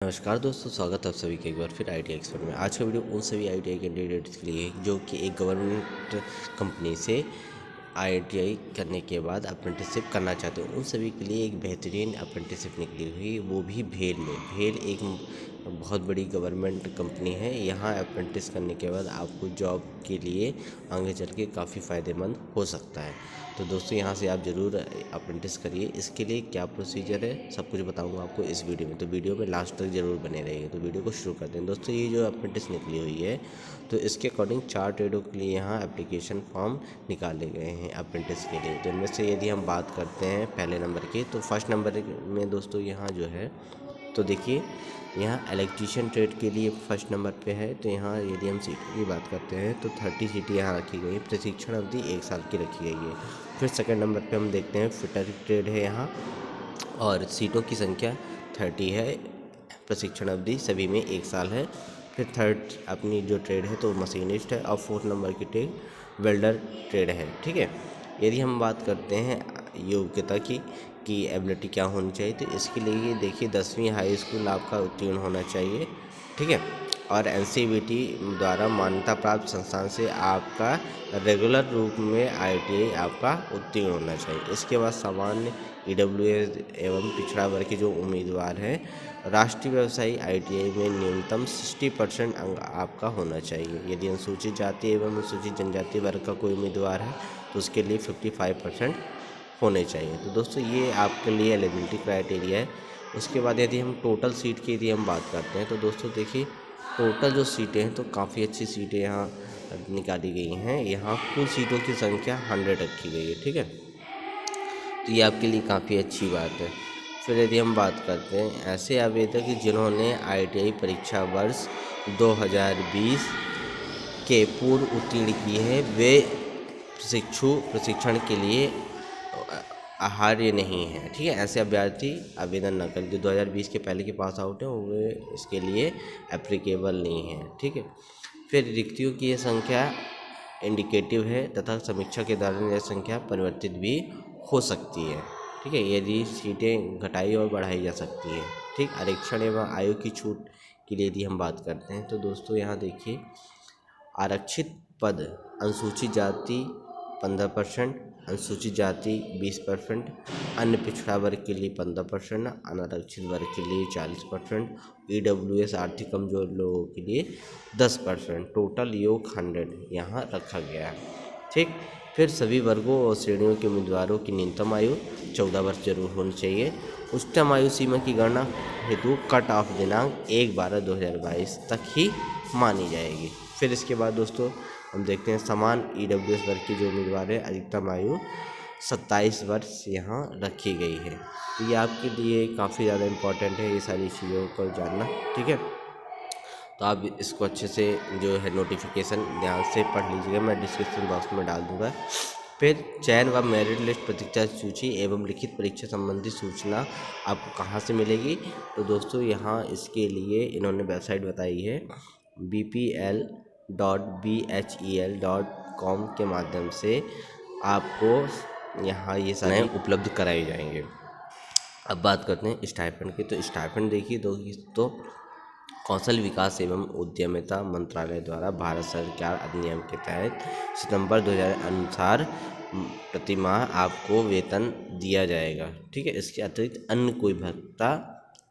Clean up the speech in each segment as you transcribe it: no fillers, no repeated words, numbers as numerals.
नमस्कार दोस्तों, स्वागत है आप सभी का एक बार फिर ITI एक्सपर्ट में। आज का वीडियो उन सभी ITI कैंडिडेट्स के लिए है जो कि एक गवर्नमेंट कंपनी से ITI करने के बाद अप्रेंटिसशिप करना चाहते हो। उन सभी के लिए एक बेहतरीन अप्रेंटिसशिप निकली हुई, वो भी भेल में। भेल एक बहुत बड़ी गवर्नमेंट कंपनी है। यहाँ अप्रेंटिस करने के बाद आपको जॉब के लिए आगे चल के काफ़ी फ़ायदेमंद हो सकता है। तो दोस्तों, यहाँ से आप ज़रूर अप्रेंटिस करिए। इसके लिए क्या प्रोसीजर है सब कुछ बताऊंगा आपको इस वीडियो में, तो वीडियो में लास्ट तक ज़रूर बने रहिए। तो वीडियो को शुरू करते हैं। दोस्तों, ये जो अप्रेंटिस निकली हुई है तो इसके अकॉर्डिंग 4 ट्रेडों के लिए यहाँ एप्लीकेशन फॉर्म निकाले गए हैं अप्रेंटिस के लिए। तो इनमें से यदि हम बात करते हैं पहले नंबर की, तो फर्स्ट नंबर में दोस्तों यहाँ जो है तो देखिए, यहाँ इलेक्ट्रीशियन ट्रेड के लिए फर्स्ट नंबर पे है। तो यहाँ यदि हम सीटों की बात करते हैं तो 30 सीटें यहाँ रखी गई। प्रशिक्षण अवधि 1 साल की रखी गई है। फिर सेकंड नंबर पे हम देखते हैं फिटर ट्रेड है यहाँ, और सीटों की संख्या 30 है। प्रशिक्षण अवधि सभी में 1 साल है। फिर थर्ड अपनी जो ट्रेड है तो मशीनिस्ट है, और फोर्थ नंबर की ट्रेड वेल्डर ट्रेड है। ठीक है, यदि हम बात करते हैं योग्यता की कि एबिलिटी क्या होनी चाहिए, तो इसके लिए देखिए 10वीं हाई स्कूल आपका उत्तीर्ण होना चाहिए। ठीक है, और NCVT द्वारा मान्यता प्राप्त संस्थान से आपका रेगुलर रूप में ITI आपका उत्तीर्ण होना चाहिए। इसके बाद सामान्य EWS एवं पिछड़ा वर्ग के जो उम्मीदवार हैं, राष्ट्रीय व्यवसायी ITI में न्यूनतम 60% अंक आपका होना चाहिए। यदि अनुसूचित जाति एवं अनुसूचित जनजाति वर्ग का कोई उम्मीदवार है तो उसके लिए 55% होने चाहिए। तो दोस्तों, ये आपके लिए एलिजिबिलिटी क्राइटेरिया है। उसके बाद यदि हम टोटल सीट की यदि हम बात करते हैं तो दोस्तों देखिए, टोटल जो सीटें हैं तो काफ़ी अच्छी सीटें यहाँ निकाली गई हैं। यहाँ कुल सीटों की संख्या 100 रखी गई है। ठीक है, तो ये आपके लिए काफ़ी अच्छी बात है। फिर यदि हम बात करते हैं ऐसे आवेदक जिन्होंने ITI परीक्षा वर्ष 2020 के पूर्व उत्तीर्ण की है, वे प्रशिक्षण के लिए आहार्य नहीं है। ठीक है, ऐसे अभ्यर्थी आवेदन न करें। जो 2020 के पहले के पास आउट हैं वे इसके लिए एप्लीकेबल नहीं है। ठीक है, फिर रिक्तियों की यह संख्या इंडिकेटिव है तथा समीक्षा के दौरान यह संख्या परिवर्तित भी हो सकती है। ठीक है, यदि सीटें घटाई और बढ़ाई जा सकती है। ठीक, आरक्षण एवं आयु की छूट के लिए यदि हम बात करते हैं तो दोस्तों यहाँ देखिए, आरक्षित पद अनुसूचित जाति 15%, अनुसूचित जाति 20%, अन्य पिछड़ा वर्ग के लिए 15%, अनारक्षित वर्ग के लिए 40%, EWS आर्थिक कमजोर लोगों के लिए 10%। टोटल योग 100 यहाँ रखा गया है। ठीक, फिर सभी वर्गों और श्रेणियों के उम्मीदवारों की न्यूनतम आयु 14 वर्ष जरूर होनी चाहिए। उच्चतम आयु सीमा की गणना हेतु कट ऑफ दिनांक 1/12/2022 तक ही मानी जाएगी। फिर इसके बाद दोस्तों हम देखते हैं समान EWS वर्ग की जो उम्मीदवार है, अधिकतम आयु 27 वर्ष यहाँ रखी गई है। तो ये आपके लिए काफ़ी ज़्यादा इम्पोर्टेंट है ये सारी चीज़ों को जानना। ठीक है, तो आप इसको अच्छे से जो है नोटिफिकेशन ध्यान से पढ़ लीजिएगा, मैं डिस्क्रिप्शन बॉक्स में डाल दूँगा। फिर चयन व मेरिट लिस्ट प्रतीक्षा सूची एवं लिखित परीक्षा संबंधी सूचना आपको कहाँ से मिलेगी, तो दोस्तों यहाँ इसके लिए इन्होंने वेबसाइट बताई है bpl.bhel.com के माध्यम से आपको यहाँ ये सारे उपलब्ध कराए जाएंगे। अब बात करते हैं स्टाइपेंड की। तो स्टाइपेंड देखिए दोस्तों, कौशल विकास एवं उद्यमिता मंत्रालय द्वारा भारत सरकार अधिनियम के तहत सितंबर 2000 अनुसार प्रति माह आपको वेतन दिया जाएगा। ठीक है, इसके अतिरिक्त अन्य कोई भत्ता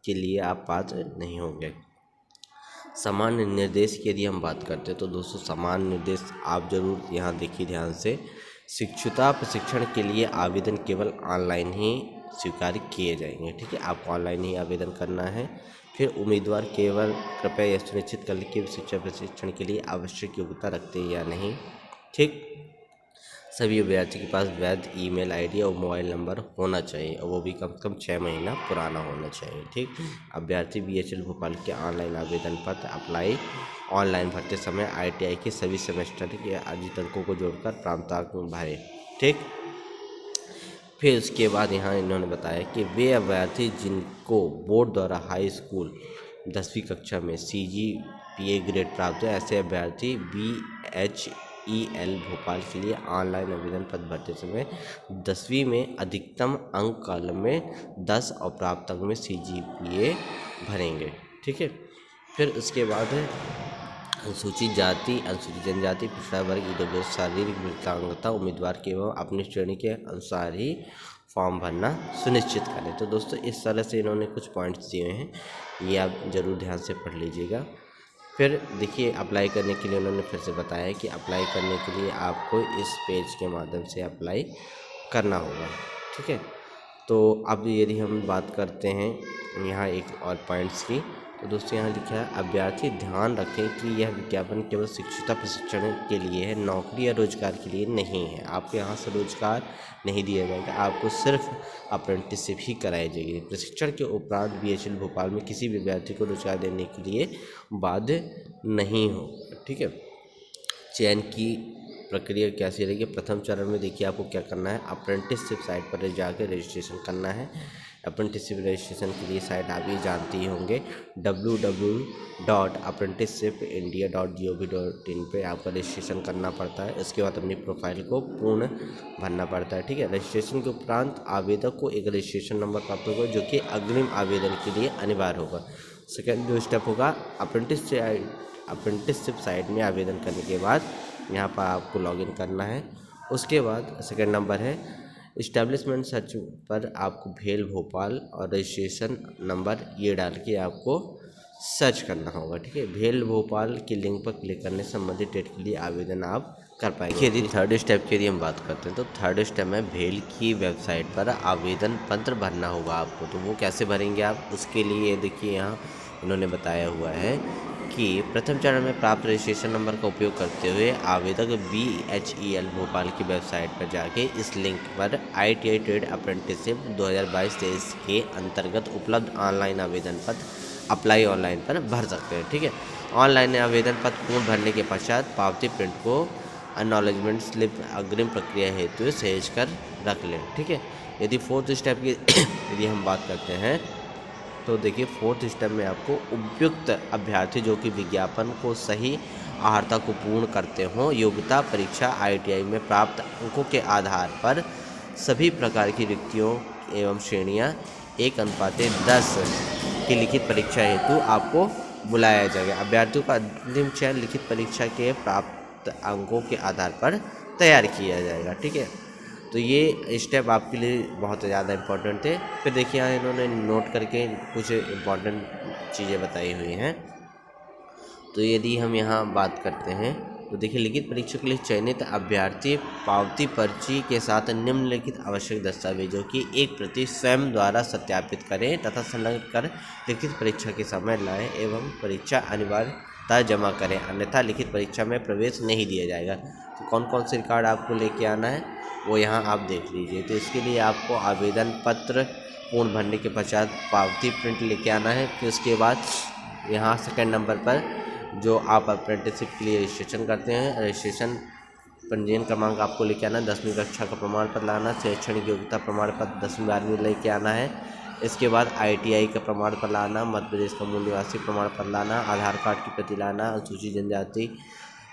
के लिए आप पात्र नहीं होंगे। सामान्य निर्देश की यदि हम बात करते हैं तो दोस्तों, सामान्य निर्देश आप जरूर यहाँ देखिए ध्यान से। शिक्षुता प्रशिक्षण के लिए आवेदन केवल ऑनलाइन ही स्वीकार किए जाएंगे। ठीक है, आपको ऑनलाइन ही आवेदन करना है। फिर उम्मीदवार केवल कृपया यह सुनिश्चित कर लें कि शिक्षा प्रशिक्षण के लिए आवश्यक योग्यता रखते हैं या नहीं। ठीक, सभी अभ्यर्थी के पास वैध ईमेल आईडी और मोबाइल नंबर होना चाहिए, और वो भी कम से कम 6 महीना पुराना होना चाहिए। ठीक, अभ्यर्थी BHEL भोपाल के ऑनलाइन आवेदन पत्र अप्लाई ऑनलाइन भरते समय ITI के सभी सेमेस्टर के अर्जित अंकों को जोड़कर प्राप्तांक भरें। ठीक, फिर उसके बाद यहाँ इन्होंने बताया कि वे अभ्यर्थी जिनको बोर्ड द्वारा हाई स्कूल 10वीं कक्षा में CGPA ग्रेड प्राप्त है, ऐसे अभ्यर्थी BHEL भोपाल के लिए ऑनलाइन आवेदन पत्र भरते समय 10वीं में अधिकतम अंक कॉलम में 10 और प्राप्त अंक में CGPA भरेंगे। ठीक है। फिर उसके बाद है अनुसूचित जाति, अनुसूचित जनजाति, पिछड़ा वर्ग, ईडब्ल्यूएस, शारीरिक विकलांगता उम्मीदवार केवल अपनी श्रेणी के अनुसार ही फॉर्म भरना सुनिश्चित करें। तो दोस्तों इस तरह से इन्होंने कुछ पॉइंट्स दिए हैं, ये आप ज़रूर ध्यान से पढ़ लीजिएगा। फिर देखिए अप्लाई करने के लिए उन्होंने फिर से बताया कि अप्लाई करने के लिए आपको इस पेज के माध्यम से अप्लाई करना होगा, ठीक है। तो अब यदि हम बात करते हैं यहाँ एक और पॉइंट्स की, तो दोस्तों यहाँ लिखा है अभ्यर्थी ध्यान रखें कि यह विज्ञापन केवल शिक्षुता प्रशिक्षण के लिए है, नौकरी या रोजगार के लिए नहीं है। आपको यहाँ से रोजगार नहीं दिया जाएगा, आपको सिर्फ अप्रेंटिसशिप ही कराई जाएगी। प्रशिक्षण के उपरांत BHEL भोपाल में किसी भी विद्यार्थी को रोजगार देने के लिए बाध्य नहीं हो, ठीक है। चयन की प्रक्रिया कैसी रहेगी? प्रथम चरण में देखिए आपको क्या करना है, अप्रेंटिसशिप साइट पर जाकर रजिस्ट्रेशन करना है। अप्रेंटिसशिप रजिस्ट्रेशन के लिए साइट आप ये जानते ही होंगे, www.apprenticeshipindia.gov.in पे आपका रजिस्ट्रेशन करना पड़ता है। इसके बाद अपनी प्रोफाइल को पूर्ण भरना पड़ता है, ठीक है। रजिस्ट्रेशन के उपरांत आवेदक को एक रजिस्ट्रेशन नंबर प्राप्त होगा जो कि अग्रिम आवेदन के लिए अनिवार्य होगा। सेकेंड जो स्टेप होगा, अप्रेंटिसशिप साइट में आवेदन करने के बाद यहाँ पर आपको लॉगिन करना है। उसके बाद सेकेंड नंबर है इस्टेब्लिशमेंट सर्च पर आपको भेल भोपाल और रजिस्ट्रेशन नंबर ये डाल के आपको सर्च करना होगा, ठीक है। भेल भोपाल के लिंक पर क्लिक करने से संबंधित डेट के लिए आवेदन आप कर पाएंगे। यदि थर्ड स्टेप की यदि हम बात करते हैं तो थर्ड स्टेप में भेल की वेबसाइट पर आवेदन पत्र भरना होगा आपको। तो वो कैसे भरेंगे आप, उसके लिए देखिए यहाँ उन्होंने बताया हुआ है कि प्रथम चरण में प्राप्त रजिस्ट्रेशन नंबर का उपयोग करते हुए आवेदक BHEL भोपाल की वेबसाइट पर जाके इस लिंक पर ITI ट्रेड अप्रेंटिसशिप 2022-23 के अंतर्गत उपलब्ध ऑनलाइन आवेदन पत्र अप्लाई ऑनलाइन पर भर सकते हैं, ठीक है। ऑनलाइन आवेदन पत्र पूर्ण भरने के पश्चात पावती प्रिंट को एक्नॉलेजमेंट स्लिप अग्रिम प्रक्रिया हेतु सहेज कर रख लें, ठीक है। यदि फोर्थ स्टेप की यदि हम बात करते हैं तो देखिए फोर्थ स्टेप में आपको उपयुक्त अभ्यर्थी जो कि विज्ञापन को सही आहर्ता को पूर्ण करते हों, योग्यता परीक्षा ITI में प्राप्त अंकों के आधार पर सभी प्रकार की रिक्तियों एवं श्रेणियां 1:10 की लिखित परीक्षा हेतु आपको बुलाया जाएगा। अभ्यर्थियों का अंतिम चयन लिखित परीक्षा के प्राप्त अंकों के आधार पर तैयार किया जाएगा, ठीक है। तो ये स्टेप आपके लिए बहुत ज़्यादा इम्पोर्टेंट थे। फिर देखिए यहाँ इन्होंने नोट करके कुछ इम्पोर्टेंट चीज़ें बताई हुई हैं। तो यदि हम यहाँ बात करते हैं तो देखिए लिखित परीक्षा के लिए चयनित अभ्यर्थी पावती पर्ची के साथ निम्नलिखित आवश्यक दस्तावेजों की एक प्रति स्वयं द्वारा सत्यापित करें तथा संलग्न कर लिखित परीक्षा के समय लाएं एवं परीक्षा अनिवार्यता जमा करें, अन्यथा लिखित परीक्षा में प्रवेश नहीं दिया जाएगा। तो कौन कौन से रिकॉर्ड आपको लेके आना है वो यहाँ आप देख लीजिए। तो इसके लिए आपको आवेदन पत्र पूर्ण भरने के पश्चात पावती प्रिंट लेके आना है। फिर उसके बाद यहाँ सेकंड नंबर पर जो आप अप्रेंटिसशिप के लिए रजिस्ट्रेशन करते हैं, रजिस्ट्रेशन पंजीयन क्रमांक आपको लेके आना है, 10वीं कक्षा का प्रमाण पत्र लाना, शैक्षणिक योग्यता प्रमाण पत्र 10वीं 12वीं लेके आना है। इसके बाद ITI का प्रमाण पत्र लाना, मध्य प्रदेश का मूल निवासी प्रमाण पत्र लाना, आधार कार्ड की प्रति लाना, अनुसूचित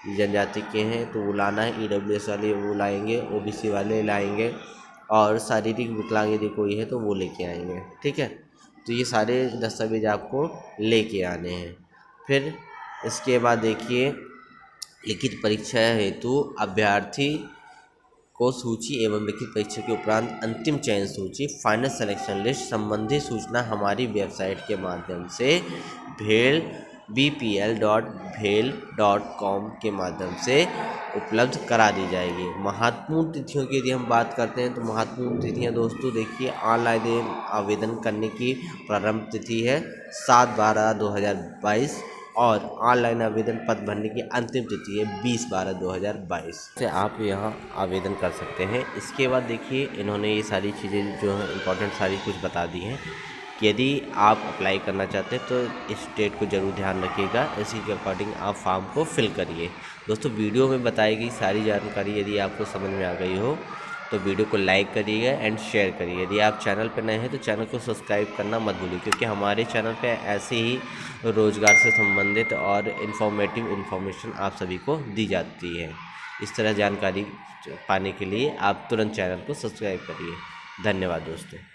जनजाति के हैं तो वो लाना है, EWS वाले वो लाएंगे, OBC वाले लाएंगे और शारीरिक विकलांग यदि कोई है तो वो लेके आएंगे, ठीक है। तो ये सारे दस्तावेज आपको लेके आने हैं। फिर इसके बाद देखिए लिखित परीक्षा हेतु अभ्यर्थी को सूची एवं लिखित परीक्षा के उपरांत अंतिम चयन सूची फाइनल सिलेक्शन लिस्ट संबंधी सूचना हमारी वेबसाइट के माध्यम से bpl.bhel.com के माध्यम से उपलब्ध करा दी जाएगी। महत्वपूर्ण तिथियों की यदि हम बात करते हैं तो महत्वपूर्ण तिथियां दोस्तों देखिए ऑनलाइन आवेदन करने की प्रारंभ तिथि है 7/12/2022 और ऑनलाइन आवेदन पत्र भरने की अंतिम तिथि है 20/12/2022 से आप यहाँ आवेदन कर सकते हैं। इसके बाद देखिए इन्होंने ये सारी चीज़ें जो हैं इम्पोर्टेंट सारी कुछ बता दी हैं कि यदि आप अप्लाई करना चाहते हैं तो इस डेट को ज़रूर ध्यान रखिएगा, इसी के अकॉर्डिंग आप फॉर्म को फिल करिए। दोस्तों वीडियो में बताई गई सारी जानकारी यदि आपको समझ में आ गई हो तो वीडियो को लाइक करिएगा एंड शेयर करिए। यदि आप चैनल पर नए हैं तो चैनल को सब्सक्राइब करना मत भूलिए, क्योंकि हमारे चैनल पे ऐसे ही रोज़गार से संबंधित और इन्फॉर्मेशन आप सभी को दी जाती है। इस तरह जानकारी पाने के लिए आप तुरंत चैनल को सब्सक्राइब करिए। धन्यवाद दोस्तों।